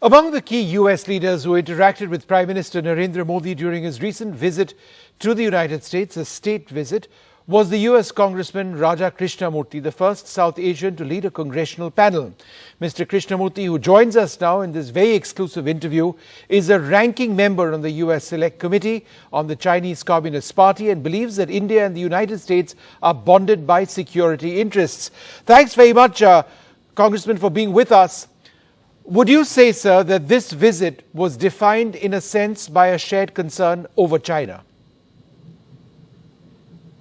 Among the key US leaders who interacted with Prime Minister Narendra Modi during his recent visit to the United States, a state visit, was the US Congressman Raja Krishnamurthy, the first South Asian to lead a congressional panel. Mr. Krishnamurthy, who joins us now in this very exclusive interview, is a ranking member on the US Select Committee on the Chinese Communist Party and believes that India and the United States are bonded by security interests. Thanks very much, Congressman, for being with us. Would you say, sir, that this visit was defined in a sense by a shared concern over China?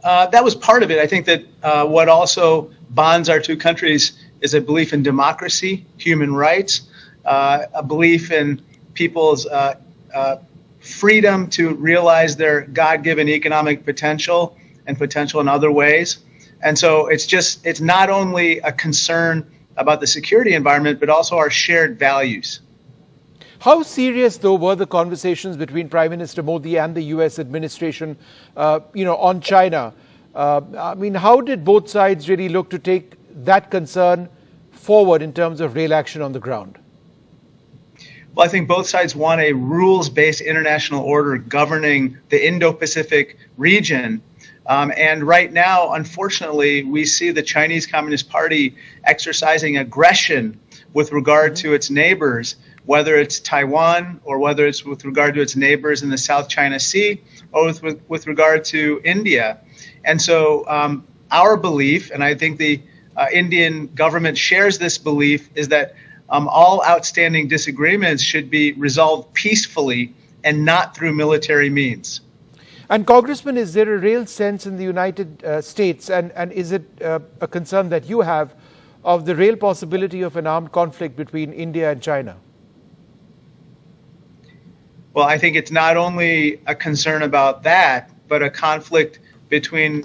That was part of it. I think that what also bonds our two countries is a belief in democracy, human rights, a belief in people's freedom to realize their God-given economic potential and potential in other ways. And so it's not only a concern about the security environment, but also our shared values. How serious, though, were the conversations between Prime Minister Modi and the U.S. administration, on China? How did both sides really look to take that concern forward in terms of real action on the ground? Well, I think both sides want a rules-based international order governing the Indo-Pacific region. And right now, unfortunately, we see the Chinese Communist Party exercising aggression with regard to its neighbors, whether it's Taiwan or whether it's with regard to its neighbors in the South China Sea or with regard to India. And so our belief, and I think the Indian government shares this belief, is that all outstanding disagreements should be resolved peacefully and not through military means. And Congressman, is there a real sense in the United States, and is it a concern that you have, of the real possibility of an armed conflict between India and China? Well, I think it's not only a concern about that, but a conflict between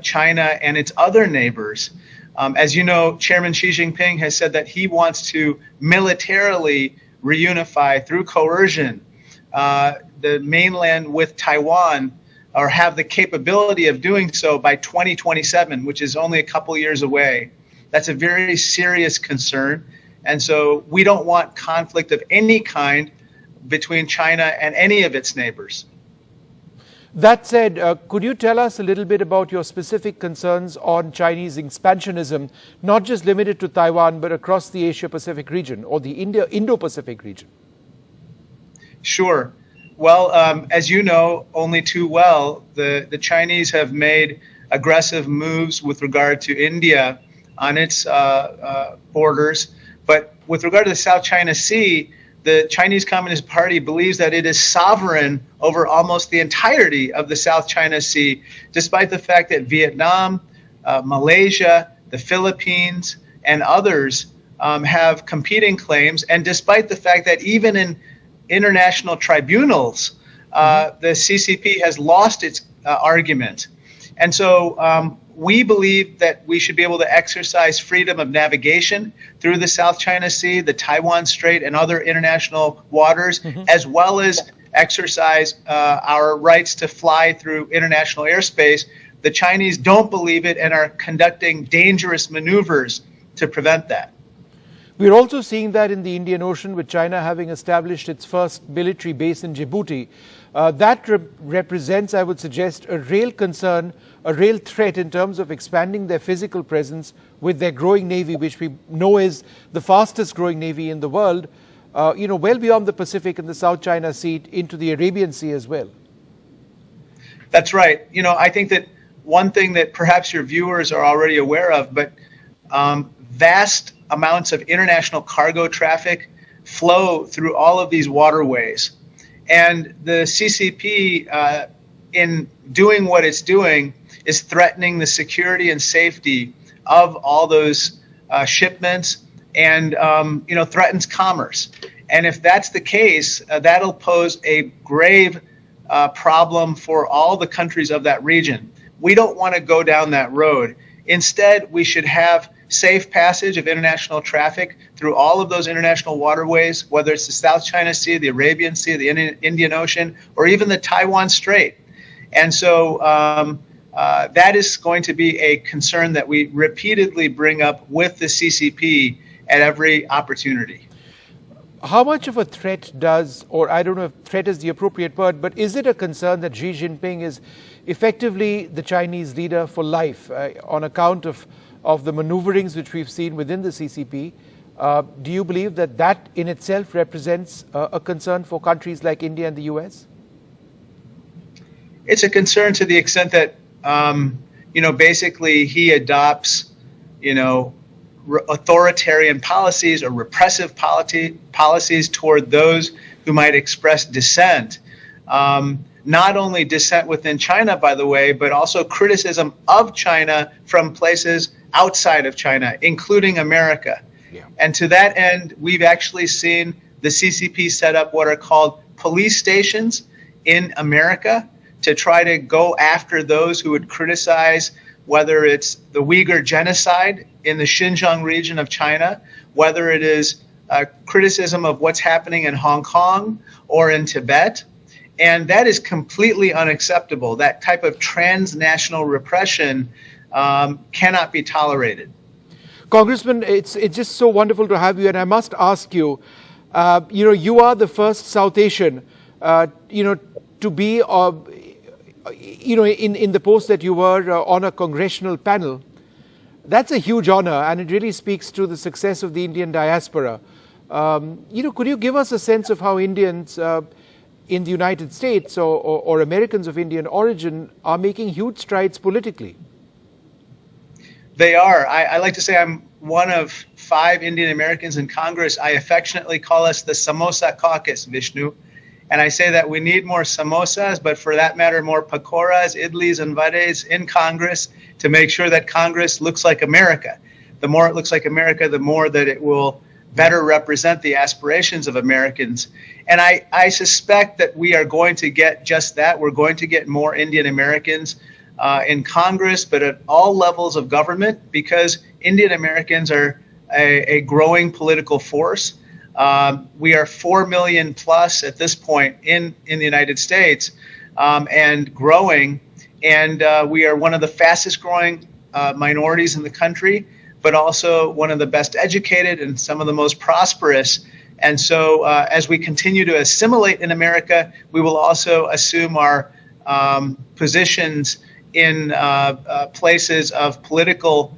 China and its other neighbors. As you know, Chairman Xi Jinping has said that he wants to militarily reunify through coercion the mainland with Taiwan, or have the capability of doing so by 2027, which is only a couple years away. That's a very serious concern. And so we don't want conflict of any kind between China and any of its neighbors. That said, could you tell us a little bit about your specific concerns on Chinese expansionism, not just limited to Taiwan, but across the Asia-Pacific region or the Indo-Pacific region? Sure. Well, as you know only too well, the Chinese have made aggressive moves with regard to India on its borders. But with regard to the South China Sea, the Chinese Communist Party believes that it is sovereign over almost the entirety of the South China Sea, despite the fact that Vietnam, Malaysia, the Philippines, and others have competing claims, and despite the fact that even in international tribunals, the CCP has lost its argument. And so we believe that we should be able to exercise freedom of navigation through the South China Sea, the Taiwan Strait, and other international waters, as well as exercise our rights to fly through international airspace. The Chinese don't believe it and are conducting dangerous maneuvers to prevent that. We're also seeing that in the Indian Ocean, with China having established its first military base in Djibouti. That represents, I would suggest, a real concern, a real threat in terms of expanding their physical presence with their growing navy, which we know is the fastest growing navy in the world, well beyond the Pacific and the South China Sea into the Arabian Sea as well. That's right. I think that one thing that perhaps your viewers are already aware of, but vast amounts of international cargo traffic flow through all of these waterways. And the CCP, in doing what it's doing, is threatening the security and safety of all those shipments and, threatens commerce. And if that's the case, that'll pose a grave problem for all the countries of that region. We don't want to go down that road. Instead, we should have safe passage of international traffic through all of those international waterways, whether it's the South China Sea, the Arabian Sea, the Indian Ocean, or even the Taiwan Strait. And so that is going to be a concern that we repeatedly bring up with the CCP at every opportunity. How much of a threat does, or I don't know if threat is the appropriate word, but is it a concern that Xi Jinping is effectively the Chinese leader for life on account of the maneuverings which we've seen within the CCP? Do you believe that that in itself represents a concern for countries like India and the US? It's a concern to the extent that, basically he adopts, authoritarian policies or repressive policies toward those who might express dissent. Not only dissent within China, by the way, but also criticism of China from places outside of China, including America. Yeah. And to that end, we've actually seen the CCP set up what are called police stations in America to try to go after those who would criticize whether it's the Uyghur genocide in the Xinjiang region of China, whether it is criticism of what's happening in Hong Kong or in Tibet. And that is completely unacceptable. That type of transnational repression cannot be tolerated. Congressman, it's just so wonderful to have you. And I must ask you, you are the first South Asian, to be in the post that you were on a congressional panel. That's a huge honor, and it really speaks to the success of the Indian diaspora. Could you give us a sense of how Indians in the United States or Americans of Indian origin are making huge strides politically? They are. I like to say I'm one of 5 Indian Americans in Congress. I affectionately call us the Samosa Caucus, Vishnu. And I say that we need more samosas, but for that matter, more pakoras, idlis, and vades in Congress to make sure that Congress looks like America. The more it looks like America, the more that it will better represent the aspirations of Americans. And I suspect that we are going to get just that. We're going to get more Indian Americans in Congress, but at all levels of government, because Indian Americans are a growing political force. We are 4 million plus at this point in the United States and growing. And we are one of the fastest growing minorities in the country, but also one of the best educated and some of the most prosperous. And so as we continue to assimilate in America, we will also assume our positions in places of political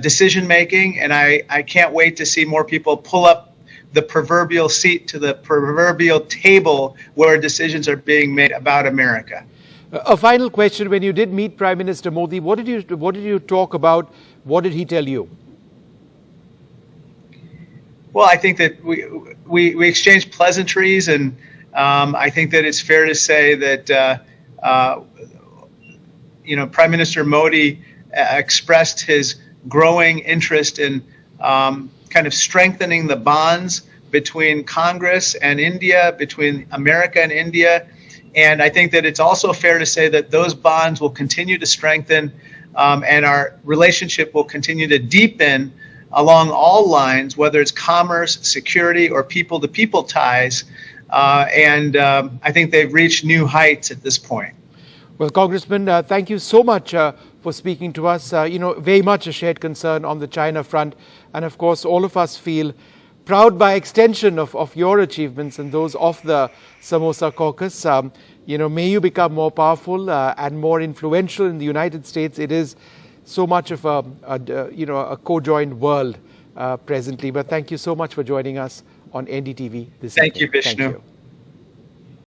decision making. And I can't wait to see more people pull up the proverbial seat to the proverbial table where decisions are being made about America. A final question: when you did meet Prime Minister Modi, what did you talk about? What did he tell you? Well, I think that we exchanged pleasantries, and I think that it's fair to say that Prime Minister Modi expressed his growing interest in kind of strengthening the bonds between Congress and India, between America and India. And I think that it's also fair to say that those bonds will continue to strengthen and our relationship will continue to deepen along all lines, whether it's commerce, security, or people-to-people ties. I think they've reached new heights at this point. Well, Congressman, thank you so much for speaking to us. Very much a shared concern on the China front. And of course, all of us feel proud by extension of your achievements and those of the Samosa Caucus. May you become more powerful and more influential in the United States. It is so much of a co-joined world presently. But thank you so much for joining us on NDTV this evening. Thank you, Vishnu. Thank you.